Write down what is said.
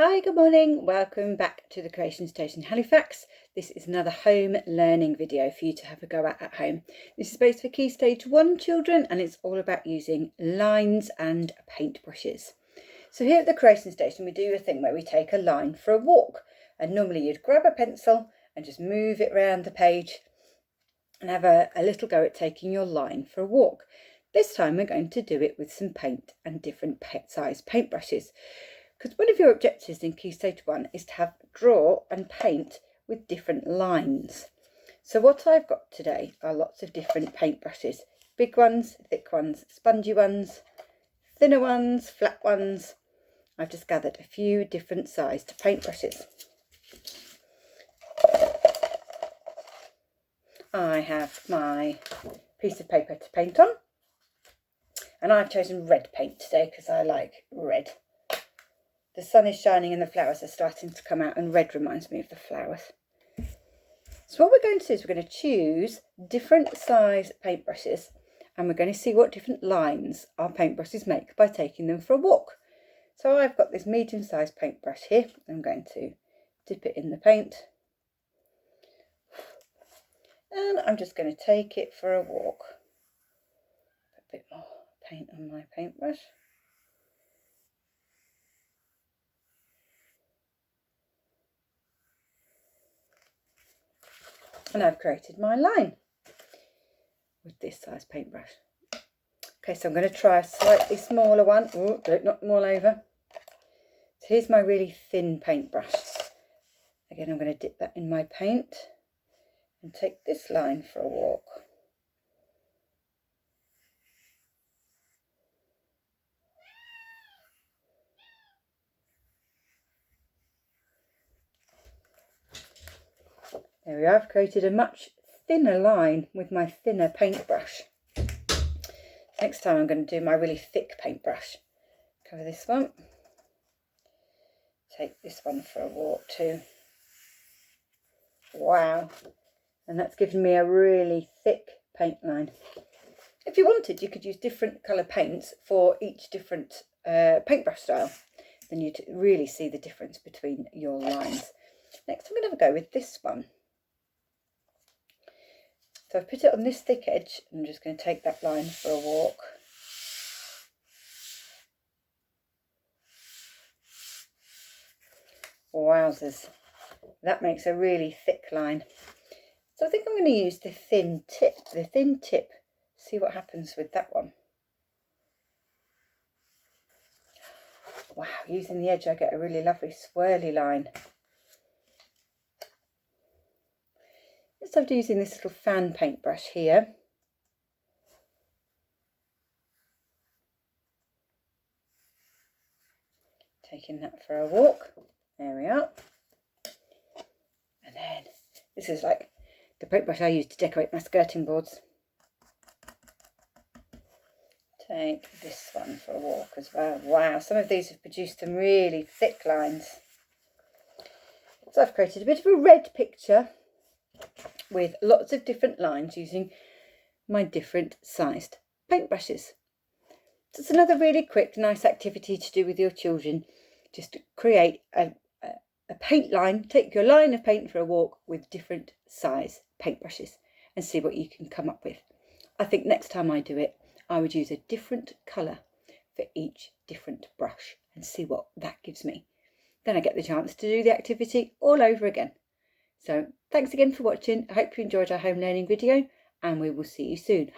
Hi, good morning. Welcome back to the Creation Station Halifax. This is another home learning video for you to have a go at home. This is both for Key Stage 1 children and it's all about using lines and paintbrushes. So here at the Creation Station we do a thing where we take a line for a walk, and normally you'd grab a pencil and just move it around the page and have a little go at taking your line for a walk. This time we're going to do it with some paint and different size paintbrushes. Because one of your objectives in Key Stage 1 is to draw and paint with different lines. So what I've got today are lots of different paintbrushes. Big ones, thick ones, spongy ones, thinner ones, flat ones. I've just gathered a few different sized paintbrushes. I have my piece of paper to paint on. And I've chosen red paint today because I like red. The sun is shining and the flowers are starting to come out, and red reminds me of the flowers. So what we're going to do is we're going to choose different size paintbrushes and we're going to see what different lines our paintbrushes make by taking them for a walk. So I've got this medium-sized paintbrush here. I'm going to dip it in the paint and I'm just going to take it for a walk. Put a bit more paint on my paintbrush. And I've created my line with this size paintbrush. Okay, so I'm going to try a slightly smaller one. Oh, don't knock them all over. So here's my really thin paintbrush. Again, I'm going to dip that in my paint and take this line for a walk. There we are, I've created a much thinner line with my thinner paintbrush. Next time I'm going to do my really thick paintbrush. Cover this one. Take this one for a walk too. Wow. And that's given me a really thick paint line. If you wanted, you could use different colour paints for each different paintbrush style. Then you'd really see the difference between your lines. Next I'm going to have a go with this one. So I've put it on this thick edge and I'm just going to take that line for a walk. Wowzers, that makes a really thick line. So I think I'm going to use the thin tip, see what happens with that one. Wow, using the edge I get a really lovely swirly line. Just after using this little fan paintbrush here, taking that for a walk. There we are. And then this is like the paintbrush I use to decorate my skirting boards. Take this one for a walk as well. Wow, some of these have produced some really thick lines. So I've created a bit of a red picture with lots of different lines using my different sized paintbrushes. So it's another really quick, nice activity to do with your children. Just to create a paint line, take your line of paint for a walk with different size paintbrushes and see what you can come up with. I think next time I do it, I would use a different colour for each different brush and see what that gives me. Then I get the chance to do the activity all over again. So thanks again for watching. I hope you enjoyed our home learning video and we will see you soon.